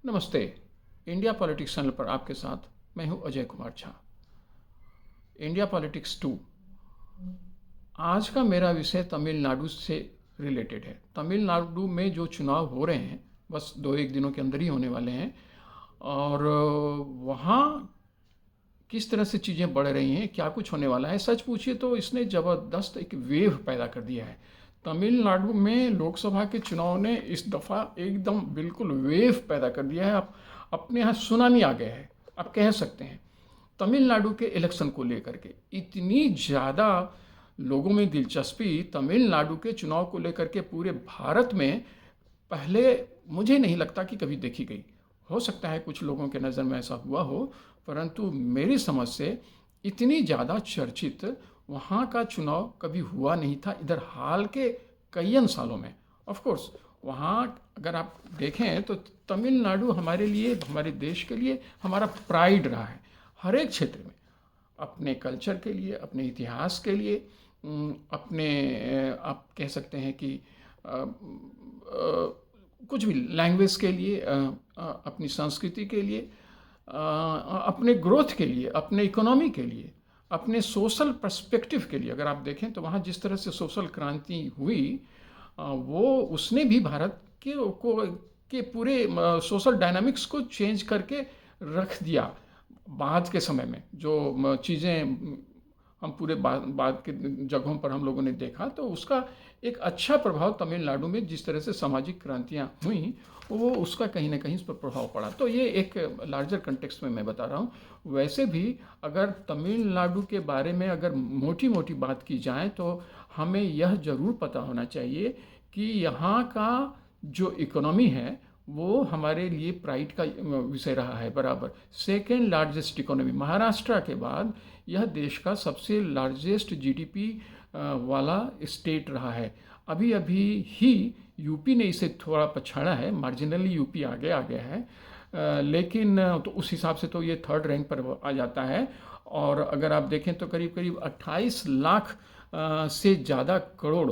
नमस्ते। India politics channel पर आपके साथ मैं हूं अजय कुमार झा। India politics 2। आज का मेरा विषय तमिलनाडु से रिलेटेड है। तमिलनाडु में जो चुनाव हो रहे हैं बस 2-1 दिनों के अंदर ही होने वाले हैं, और वहाँ किस तरह से चीज़ें बढ़ रही हैं, क्या कुछ होने वाला है। सच पूछिए तो इसने ज़बरदस्त एक वेव पैदा कर दिया है। तमिलनाडु में लोकसभा के चुनाव ने इस दफ़ा एकदम बिल्कुल वेव पैदा कर दिया है। आप अपने यहाँ सुनामी आ गया है, आप कह सकते हैं। तमिलनाडु के इलेक्शन को लेकर के इतनी ज़्यादा लोगों में दिलचस्पी तमिलनाडु के चुनाव को लेकर के पूरे भारत में पहले मुझे नहीं लगता कि कभी देखी गई। हो सकता है कुछ लोगों के नज़र में ऐसा हुआ हो, परंतु मेरी समझ से इतनी ज़्यादा चर्चित वहाँ का चुनाव कभी हुआ नहीं था इधर हाल के कई सालों में। ऑफ कोर्स वहाँ अगर आप देखें तो तमिलनाडु हमारे लिए, हमारे देश के लिए हमारा प्राइड रहा है हर एक क्षेत्र में। अपने कल्चर के लिए, अपने इतिहास के लिए, अपने आप कह सकते हैं कि कुछ भी लैंग्वेज के लिए, अपनी संस्कृति के लिए, अपने ग्रोथ के लिए, अपने इकोनॉमी के लिए, अपने सोशल पर्सपेक्टिव के लिए। अगर आप देखें तो वहाँ जिस तरह से सोशल क्रांति हुई, वो उसने भी भारत के पूरे सोशल डायनामिक्स को चेंज करके रख दिया। बाद के समय में जो चीज़ें हम पूरे बाद के जगहों पर हम लोगों ने देखा, तो उसका एक अच्छा प्रभाव तमिलनाडु में जिस तरह से सामाजिक क्रांतियाँ हुई, वो उसका कहीं ना कहीं इस पर प्रभाव पड़ा। तो ये एक लार्जर कंटेक्स्ट में मैं बता रहा हूँ। वैसे भी अगर तमिलनाडु के बारे में अगर मोटी मोटी बात की जाए तो हमें यह ज़रूर पता होना चाहिए कि यहाँ का जो इकोनॉमी है वो हमारे लिए प्राइड का विषय रहा है बराबर। सेकेंड लार्जेस्ट इकोनॉमी महाराष्ट्र के बाद यह देश का सबसे लार्जेस्ट जीडीपी वाला स्टेट रहा है। अभी अभी ही यूपी ने इसे थोड़ा पछाड़ा है, मार्जिनली यूपी आगे आ गया है, लेकिन तो उस हिसाब से तो ये थर्ड रैंक पर आ जाता है। और अगर आप देखें तो करीब करीब 28 लाख से ज़्यादा करोड़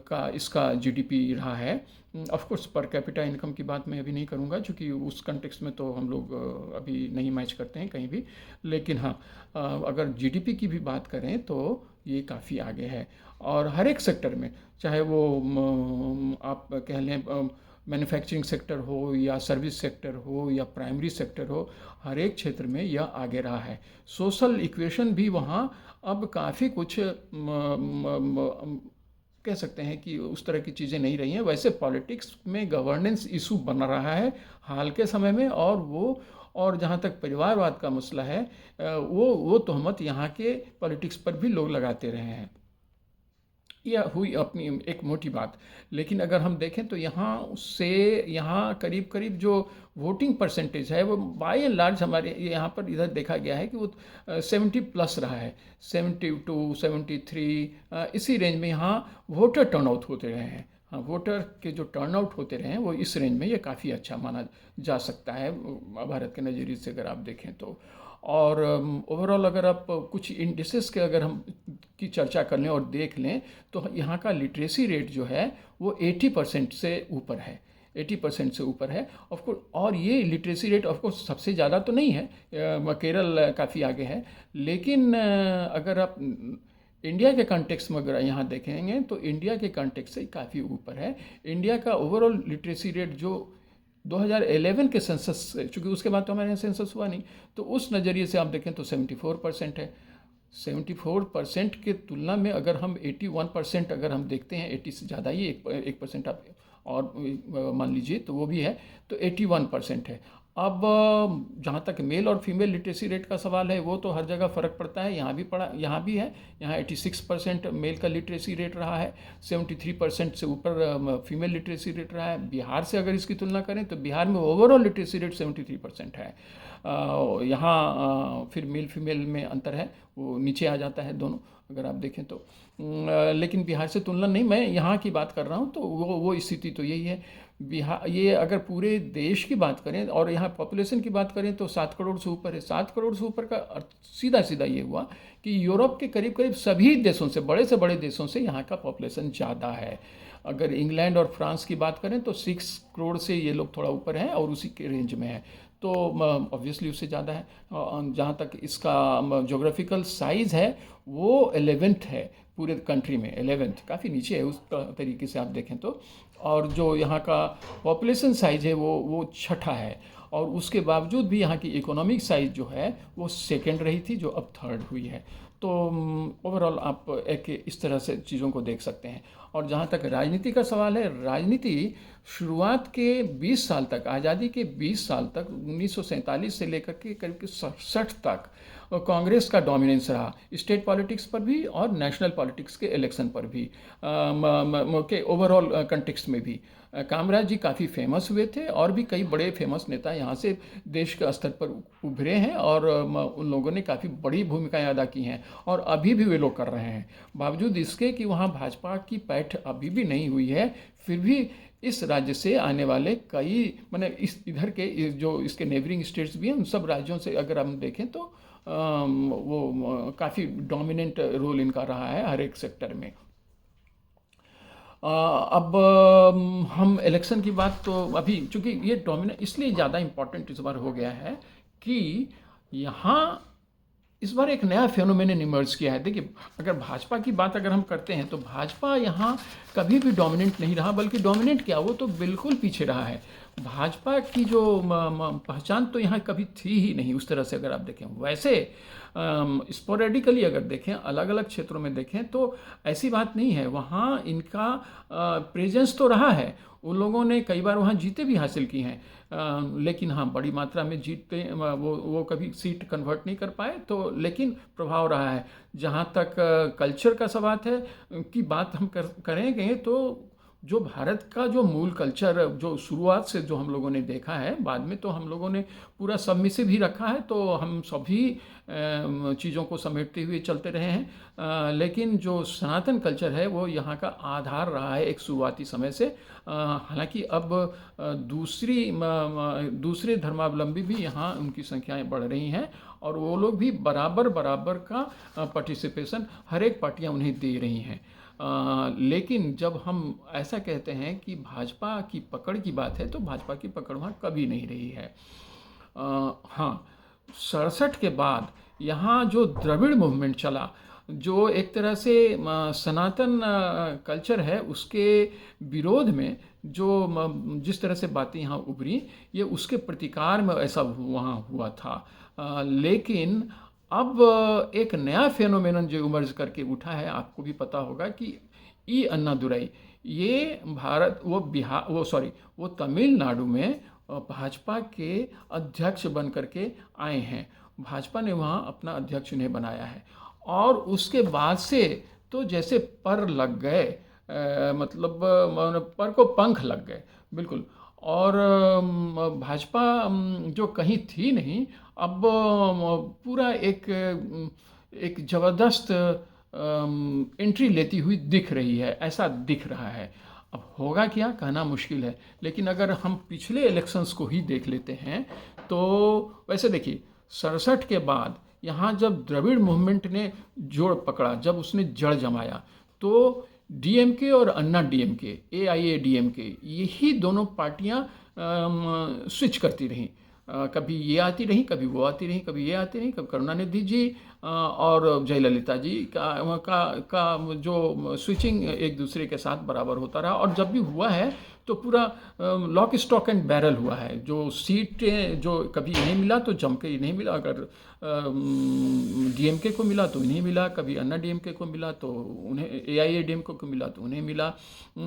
का इसका जीडीपी रहा है। Of course per capita income की बात मैं अभी नहीं करूंगा, क्योंकि उस कंटेक्स्ट में तो हम लोग अभी नहीं मैच करते हैं कहीं भी। लेकिन हाँ, अगर जीडीपी की भी बात करें तो ये काफ़ी आगे है। और हर एक सेक्टर में, चाहे वो आप कह लें मैन्युफैक्चरिंग सेक्टर हो या सर्विस सेक्टर हो या प्राइमरी सेक्टर हो, हर एक क्षेत्र में यह आगे रहा है। सोशल इक्वेशन भी वहाँ अब काफ़ी कुछ कह सकते हैं कि उस तरह की चीज़ें नहीं रही हैं। वैसे पॉलिटिक्स में गवर्नेंस इशू बन रहा है हाल के समय में, और जहाँ तक परिवारवाद का मसला है, वो तोहमत यहाँ के पॉलिटिक्स पर भी लोग लगाते रहे हैं। यह हुई अपनी एक मोटी बात। लेकिन अगर हम देखें तो यहाँ करीब करीब जो वोटिंग परसेंटेज है वो बाय एंड लार्ज हमारे यहाँ पर इधर देखा गया है कि वो 70+ रहा है। 72, 73 इसी रेंज में यहाँ वोटर टर्नआउट होते रहे हैं। हाँ, वोटर के जो टर्नआउट होते रहे हैं वो इस रेंज में ये काफ़ी अच्छा माना जा सकता है भारत के नज़रिए से अगर आप देखें तो। और ओवरऑल अगर आप कुछ इंडिसेस के अगर हम की चर्चा कर लें और देख लें तो यहाँ का लिटरेसी रेट जो है वो 80% से ऊपर है। 80% से ऊपर है ऑफकोर्स। और ये लिटरेसी रेट ऑफकोर्स सबसे ज़्यादा तो नहीं है, केरल काफ़ी आगे है। लेकिन अगर आप इंडिया के कॉन्टेक्स्ट में अगर यहाँ देखेंगे तो इंडिया के कॉन्टेक्स्ट से काफ़ी ऊपर है। इंडिया का ओवरऑल लिटरेसी रेट जो 2011 के सेंसस से, चूँकि उसके बाद तो हमारे यहाँ सेंसस हुआ नहीं, तो उस नज़रिए से आप देखें तो 74% है। 74% के तुलना में अगर हम 81% अगर हम देखते हैं, 80 से ज़्यादा ही 1% आप और मान लीजिए तो वो भी है, तो 81% है। अब जहाँ तक मेल और फीमेल लिटरेसी रेट का सवाल है वो तो हर जगह फ़र्क पड़ता है। यहाँ भी है। यहाँ 86% मेल का लिटरेसी रेट रहा है, 73% से ऊपर फीमेल लिटरेसी रेट रहा है। बिहार से अगर इसकी तुलना करें तो बिहार में ओवरऑल लिटरेसी रेट 73% है। यहाँ फिर मेल फीमेल में अंतर है, वो नीचे आ जाता है दोनों अगर आप देखें तो। लेकिन बिहार से तुलना नहीं, मैं यहाँ की बात कर रहा हूँ, तो वो स्थिति तो यही है। बिहार, ये अगर पूरे देश की बात करें और यहाँ पॉपुलेशन की बात करें तो 7 करोड़ से ऊपर है। 7 करोड़ से ऊपर का अर्थ सीधा सीधा ये हुआ कि यूरोप के करीब करीब सभी देशों से बड़े देशों से यहाँ का पॉपुलेशन ज़्यादा है। अगर इंग्लैंड और फ्रांस की बात करें तो 6 करोड़ से ये लोग थोड़ा ऊपर हैं और उसी के रेंज में है। तो ऑब्वियसली उससे ज़्यादा है। जहाँ तक इसका जोग्राफिकल साइज़ है वो 11th है पूरे कंट्री में, 11th काफ़ी नीचे है उस तरीके से आप देखें तो। और जो यहाँ का पॉपुलेशन साइज़ है वो छठा है, और उसके बावजूद भी यहाँ की इकोनॉमिक साइज़ जो है वो सेकंड रही थी, जो अब थर्ड हुई है। तो ओवरऑल आप एक इस तरह से चीज़ों को देख सकते हैं। और जहाँ तक राजनीति का सवाल है, राजनीति शुरुआत के 20 साल तक, आज़ादी के 20 साल तक, 1947 से लेकर के करीब 67 तक कांग्रेस का डोमिनेंस रहा, स्टेट पॉलिटिक्स पर भी और नेशनल पॉलिटिक्स के इलेक्शन पर भी, के ओवरऑल कंटेक्स्ट में भी। कामराज जी काफ़ी फेमस हुए थे, और भी कई बड़े फेमस नेता यहाँ से देश के स्तर पर उभरे हैं, और उन लोगों ने काफ़ी बड़ी भूमिकाएं अदा की हैं, और अभी भी वे लोग कर रहे हैं। बावजूद इसके कि वहाँ भाजपा की पैठ अभी भी नहीं हुई है, फिर भी इस राज्य से आने वाले कई, मैंने इस इधर के जो इसके नेबरिंग स्टेट्स भी हैं, उन सब राज्यों से अगर हम देखें तो वो काफ़ी डोमिनेंट रोल इनका रहा है हर एक सेक्टर में। अब हम इलेक्शन की बात तो अभी, चूंकि ये डोमिनेंट इसलिए ज़्यादा इम्पोर्टेंट इस बार हो गया है कि यहाँ इस बार एक नया फेनोमेनन इमर्ज किया है। देखिए, अगर भाजपा की बात अगर हम करते हैं तो भाजपा यहाँ कभी भी डोमिनेंट नहीं रहा, बल्कि डोमिनेंट क्या, वो तो बिल्कुल पीछे रहा है। भाजपा की जो पहचान तो यहाँ कभी थी ही नहीं उस तरह से अगर आप देखें। वैसे स्पोरेडिकली अगर देखें, अलग अलग क्षेत्रों में देखें तो ऐसी बात नहीं है, वहाँ इनका प्रेजेंस तो रहा है। उन लोगों ने कई बार वहाँ जीते भी हासिल की हैं, लेकिन हाँ, बड़ी मात्रा में जीतते वो कभी सीट कन्वर्ट नहीं कर पाए, तो लेकिन प्रभाव रहा है। जहाँ तक कल्चर का सवाल है की बात हम करेंगे तो जो भारत का जो मूल कल्चर, जो शुरुआत से जो हम लोगों ने देखा है, बाद में तो हम लोगों ने पूरा सबमिसिव ही रखा है, तो हम सभी चीज़ों को समेटते हुए चलते रहे हैं। लेकिन जो सनातन कल्चर है वो यहाँ का आधार रहा है एक शुरुआती समय से। हालांकि अब दूसरे धर्मावलंबी भी यहाँ उनकी संख्याएं बढ़ रही हैं, और वो लोग भी बराबर बराबर का पार्टिसिपेशन हर एक पार्टियाँ उन्हें दे रही हैं। लेकिन जब हम ऐसा कहते हैं कि भाजपा की पकड़ की बात है, तो भाजपा की पकड़ वहाँ कभी नहीं रही है। हाँ, 67 के बाद यहाँ जो द्रविड़ मूवमेंट चला, जो एक तरह से सनातन कल्चर है उसके विरोध में जो जिस तरह से बातें यहाँ उभरी, ये उसके प्रतिकार में ऐसा वहाँ हुआ था। लेकिन अब एक नया फेनोमेनन जो इमर्ज करके उठा है, आपको भी पता होगा कि ई अन्नादुरई, ये वो तमिलनाडु में भाजपा के अध्यक्ष बन करके आए हैं। भाजपा ने वहाँ अपना अध्यक्ष उन्हें बनाया है, और उसके बाद से तो जैसे पर लग गए, मतलब पर को पंख लग गए बिल्कुल। और भाजपा जो कहीं थी नहीं, अब पूरा एक ज़बरदस्त एंट्री लेती हुई दिख रही है, ऐसा दिख रहा है। अब होगा क्या, कहना मुश्किल है। लेकिन अगर हम पिछले इलेक्शंस को ही देख लेते हैं तो वैसे देखिए, 67 के बाद यहाँ जब द्रविड़ मूवमेंट ने जोड़ पकड़ा, जब उसने जड़ जमाया, तो डीएमके और अन्ना डीएमके, एआईएडीएमके, यही दोनों पार्टियाँ स्विच करती रहीं। कभी ये आती रहीं, कभी वो आती रहीं, कभी ये आती रहीं, कभी करुणानिधि जी और जयललिता जी का जो स्विचिंग एक दूसरे के साथ बराबर होता रहा। और जब भी हुआ है तो पूरा लॉक स्टॉक एंड बैरल हुआ है। जो सीटें जो कभी इन्हें मिला तो जम के इन्हें मिला, अगर डीएमके को मिला तो इन्हें मिला, कभी अन्ना डीएमके को मिला तो उन्हें, एआईएडीएमके को मिला तो उन्हें मिला।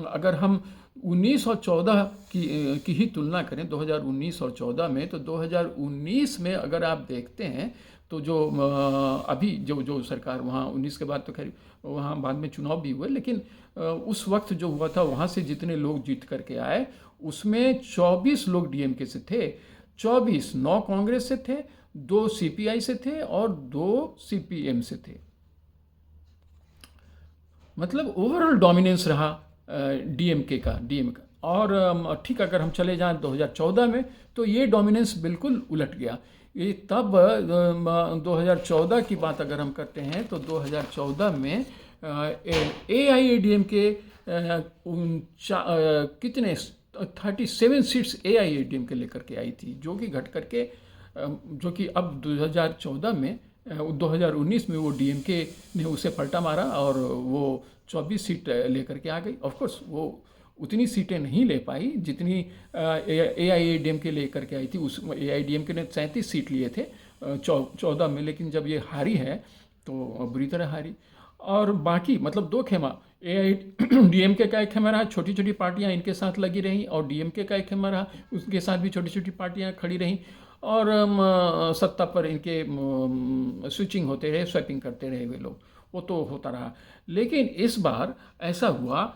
अगर हम 19 और 14 की ही तुलना करें, 2019 और 14 में, तो 2019 में अगर आप देखते हैं तो जो अभी जो सरकार वहाँ 19 के बाद तो खैर वहाँ बाद में चुनाव भी हुए, लेकिन उस वक्त जो हुआ था वहाँ से जितने लोग जीत करके आए उसमें 24 लोग डीएमके से थे, 24, 9 कांग्रेस से थे, 2 सीपीआई से थे और 2 सीपीएम से थे। मतलब ओवरऑल डोमिनेंस रहा डीएमके का। और ठीक, अगर हम चले जाएं 2014 में तो ये डोमिनेंस बिल्कुल उलट गया। ये तब 2014 की बात अगर हम करते हैं तो 2014 में एआईएडीएमके कितने 37 सीट्स AIADM के लेकर के आई थी, जो कि घट करके जो कि अब 2014 में 2019 में वो DMK ने उसे पलटा मारा और वो 24 सीट लेकर के आ गई। ऑफ कोर्स वो उतनी सीटें नहीं ले पाई जितनी AIADM के लेकर के आई थी। उस AIADM ने 37 सीट लिए थे 14 में, लेकिन जब ये हारी है तो बुरी तरह हारी। और बाकी मतलब दो खेमा, AIDMK का एक खेमा रहा, छोटी छोटी पार्टियां इनके साथ लगी रहीं, और DMK का एक खेमा रहा, उसके साथ भी छोटी छोटी पार्टियां खड़ी रहीं, और सत्ता पर इनके स्विचिंग होते रहे, स्वैपिंग करते रहे वे लोग, वो तो होता रहा। लेकिन इस बार ऐसा हुआ,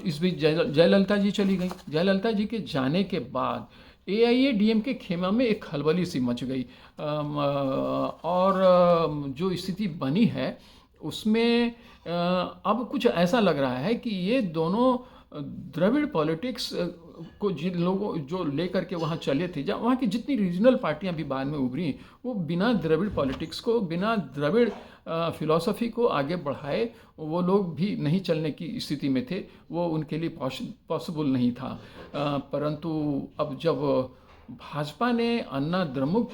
इस बीच जयललिता जी चली गई। जयललिता जी के जाने के बाद AIADM के खेमा में एक खलबली सी मच गई, और जो स्थिति बनी है उसमें अब कुछ ऐसा लग रहा है कि ये दोनों द्रविड़ पॉलिटिक्स को जिन लोगों जो लेकर के वहाँ चले थे, जहाँ वहाँ की जितनी रीजनल पार्टियां भी बाद में उभरी, वो बिना द्रविड़ पॉलिटिक्स को, बिना द्रविड़ फिलॉसफी को आगे बढ़ाए वो लोग भी नहीं चलने की स्थिति में थे। वो उनके लिए पॉसिबल नहीं था। परंतु अब जब भाजपा ने अन्ना द्रमुक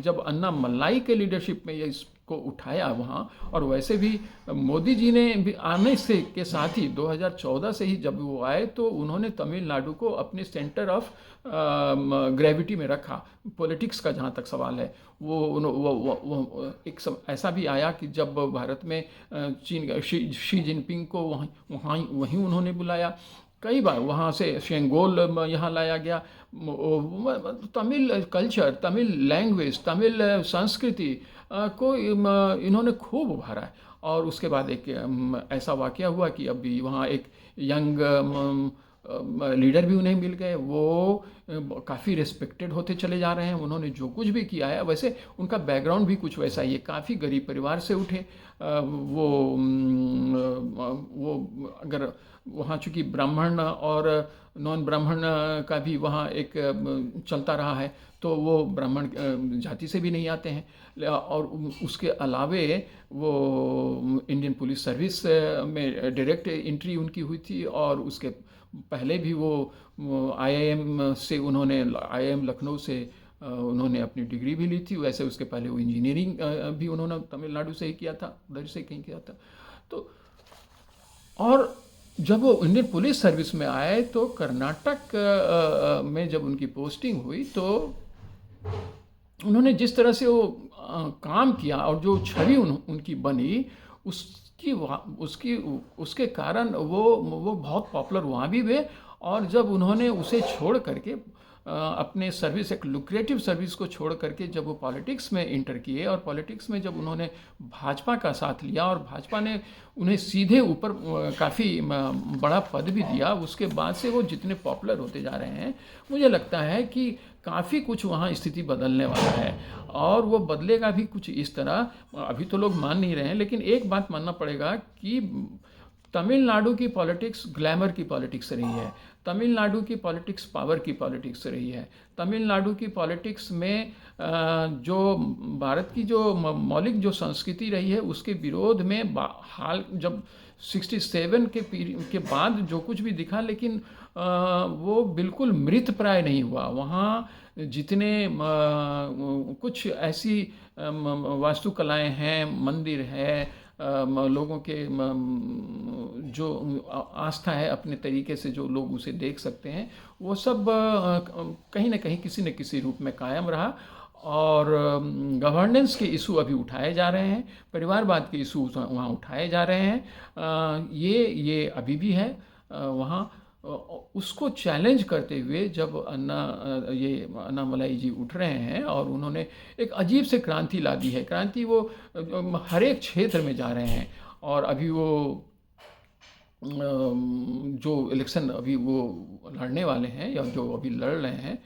जब अन्ना मलाई के लीडरशिप में ये इसको उठाया वहाँ, और वैसे भी मोदी जी ने भी आने से के साथ ही 2014 से ही जब वो आए तो उन्होंने तमिलनाडु को अपने सेंटर ऑफ ग्रेविटी में रखा। पॉलिटिक्स का जहाँ तक सवाल है, वो एक ऐसा भी आया कि जब भारत में चीन शी जिनपिंग को वहीं उन्होंने बुलाया। कई बार वहाँ से शेंगोल यहाँ लाया गया। तमिल कल्चर, तमिल लैंग्वेज, तमिल संस्कृति को इन्होंने खूब उभारा है। और उसके बाद एक ऐसा वाकया हुआ कि अभी वहाँ एक यंग लीडर भी उन्हें मिल गए। वो काफ़ी रिस्पेक्टेड होते चले जा रहे हैं। उन्होंने जो कुछ भी किया है, वैसे उनका बैकग्राउंड भी कुछ वैसा ही है, काफ़ी गरीब परिवार से उठे। वो अगर वहाँ चूँकि ब्राह्मण और नॉन ब्राह्मण का भी वहाँ एक चलता रहा है, तो वो ब्राह्मण जाति से भी नहीं आते हैं। और उसके अलावे वो इंडियन पुलिस सर्विस में डायरेक्ट एंट्री उनकी हुई थी, और उसके पहले भी वो IIM से उन्होंने IIM लखनऊ से उन्होंने अपनी डिग्री भी ली थी। वैसे उसके पहले वो इंजीनियरिंग भी उन्होंने तमिलनाडु से ही किया था, उधर से कहीं किया था। तो और जब वो इंडियन पुलिस सर्विस में आए तो कर्नाटक में जब उनकी पोस्टिंग हुई तो उन्होंने जिस तरह से वो काम किया और जो छवि उनकी बनी, उसके कारण वो बहुत पॉपुलर वहाँ भी हुए। और जब उन्होंने उसे छोड़ करके अपने सर्विस, एक लुक्रेटिव सर्विस को छोड़ करके जब वो पॉलिटिक्स में इंटर किए, और पॉलिटिक्स में जब उन्होंने भाजपा का साथ लिया और भाजपा ने उन्हें सीधे ऊपर काफ़ी बड़ा पद भी दिया, उसके बाद से वो जितने पॉपुलर होते जा रहे हैं, मुझे लगता है कि काफ़ी कुछ वहाँ स्थिति बदलने वाला है। और वो बदलेगा भी कुछ इस तरह, अभी तो लोग मान नहीं रहे हैं, लेकिन एक बात मानना पड़ेगा कि तमिलनाडु की पॉलिटिक्स ग्लैमर की पॉलिटिक्स रही है। तमिलनाडु की पॉलिटिक्स पावर की पॉलिटिक्स रही है। तमिलनाडु की पॉलिटिक्स में जो भारत की जो मौलिक जो संस्कृति रही है, उसके विरोध में हाल जब 67 के बाद जो कुछ भी दिखा, लेकिन वो बिल्कुल मृत प्राय नहीं हुआ। वहाँ जितने कुछ ऐसी वास्तुकलाएं हैं, मंदिर है, लोगों के जो आस्था है अपने तरीके से जो लोग उसे देख सकते हैं, वो सब कहीं ना कहीं किसी न किसी रूप में कायम रहा। और गवर्नेंस के इशू अभी उठाए जा रहे हैं, परिवारवाद के इशू वहाँ उठाए जा रहे हैं। ये अभी भी है वहाँ। उसको चैलेंज करते हुए जब अन्नामलाई जी उठ रहे हैं और उन्होंने एक अजीब से क्रांति ला दी है। क्रांति वो हर एक क्षेत्र में जा रहे हैं। और अभी वो जो इलेक्शन अभी वो लड़ने वाले हैं या जो अभी लड़ रहे हैं,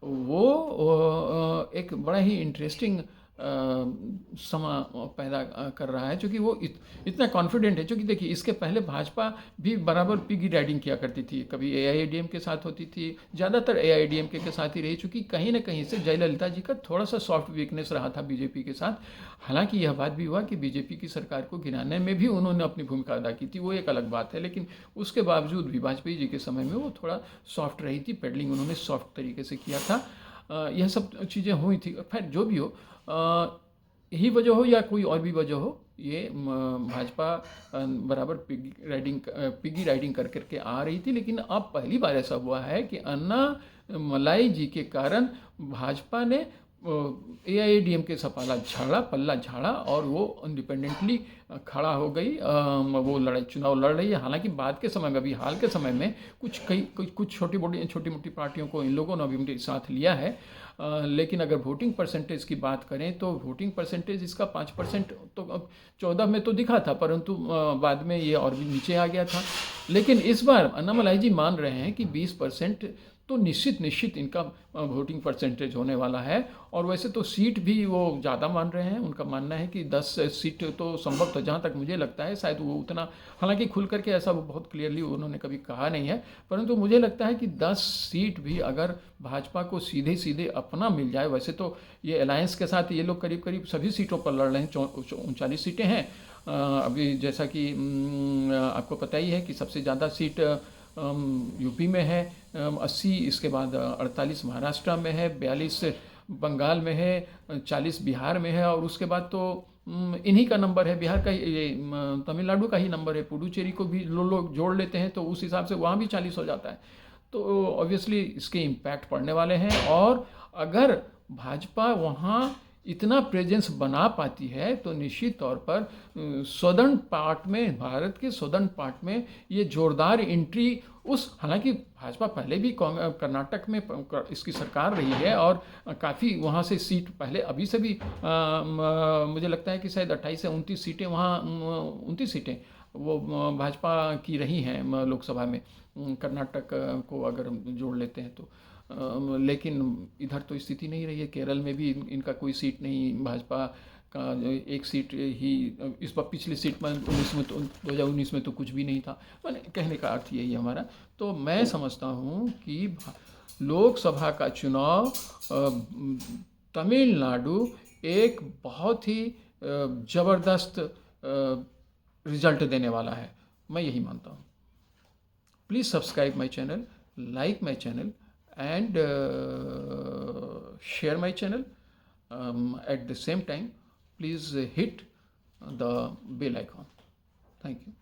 वो एक बड़ा ही इंटरेस्टिंग समा पैदा कर रहा है, क्योंकि वो इतना कॉन्फिडेंट है। क्योंकि देखिए, इसके पहले भाजपा भी बराबर पिगी राइडिंग किया करती थी, कभी एआईएडीएम के साथ होती थी, ज़्यादातर एआईएडीएम के साथ ही रही, चूँकि कहीं ना कहीं से जयललिता जी का थोड़ा सा सॉफ्ट वीकनेस रहा था बीजेपी के साथ। हालांकि यह बात भी हुआ कि बीजेपी की सरकार को गिराने में भी उन्होंने अपनी भूमिका अदा की थी, वो एक अलग बात है, लेकिन उसके बावजूद भी वाजपेयी जी के समय में वो थोड़ा सॉफ्ट रही थी, पेडलिंग उन्होंने सॉफ्ट तरीके से किया था। यह सब चीज़ें हुई थी। खैर जो भी हो, यही वजह हो या कोई और भी वजह हो, ये भाजपा बराबर पिगी राइडिंग कर करके आ रही थी। लेकिन अब पहली बार ऐसा हुआ है कि अन्ना मलाई जी के कारण भाजपा ने एआईएडीएम के सपाला झाड़ा, पल्ला झाड़ा, और वो इंडिपेंडेंटली खड़ा हो गई। वो चुनाव लड़ रही है। हालांकि बाद के समय में, अभी हाल के समय में कुछ छोटी मोटी पार्टियों को इन लोगों ने अभी उनके साथ लिया है। लेकिन अगर वोटिंग परसेंटेज की बात करें तो वोटिंग परसेंटेज इसका 5% तो अब 14 में तो दिखा था, परंतु बाद में ये और भी नीचे आ गया था। लेकिन इस बार अन्नामलाई जी मान रहे हैं कि 20% तो निश्चित इनका वोटिंग परसेंटेज होने वाला है। और वैसे तो सीट भी वो ज़्यादा मान रहे हैं। उनका मानना है कि 10 सीट तो संभव, तो जहाँ तक मुझे लगता है शायद वो उतना, हालांकि खुल करके ऐसा वो बहुत क्लियरली उन्होंने कभी कहा नहीं है, परंतु मुझे लगता है कि 10 सीट भी अगर भाजपा को सीधे सीधे अपना मिल जाए, वैसे तो ये अलायंस के साथ ये लोग करीब करीब सभी सीटों पर लड़ रहे हैं, 39 सीटें हैं। अभी जैसा कि आपको पता ही है कि सबसे ज़्यादा सीट यूपी में है, 80, इसके बाद 48 महाराष्ट्र में है, 42 बंगाल में है, 40 बिहार में है, और उसके बाद तो इन्हीं का नंबर है, बिहार का, ये तमिलनाडु का ही नंबर है। पुडुचेरी को भी लोग जोड़ लेते हैं तो उस हिसाब से वहाँ भी 40 हो जाता है। तो ऑब्वियसली इसके इम्पैक्ट पड़ने वाले हैं। और अगर भाजपा वहाँ इतना प्रेजेंस बना पाती है तो निश्चित तौर पर सदर्न पार्ट में, भारत के सदर्न पार्ट में ये जोरदार एंट्री हालांकि भाजपा पहले भी कर्नाटक में इसकी सरकार रही है और काफ़ी वहाँ से सीट पहले, अभी से भी मुझे लगता है कि शायद 28 से 29 सीटें वहाँ, 29 सीटें वो भाजपा की रही हैं लोकसभा में, कर्नाटक को अगर जोड़ लेते हैं तो। लेकिन इधर तो स्थिति नहीं रही है। केरल में भी इनका कोई सीट नहीं, भाजपा का एक सीट ही इस बार, पिछली सीट में 19 में तो 2019 में तो कुछ भी नहीं था। मैंने कहने का अर्थ यही हमारा। तो मैं समझता हूँ कि लोकसभा का चुनाव तमिलनाडु एक बहुत ही ज़बरदस्त रिजल्ट देने वाला है, मैं यही मानता हूँ। Please subscribe my channel, like my channel, and share my channel. At the same time, please hit the bell icon. Thank you.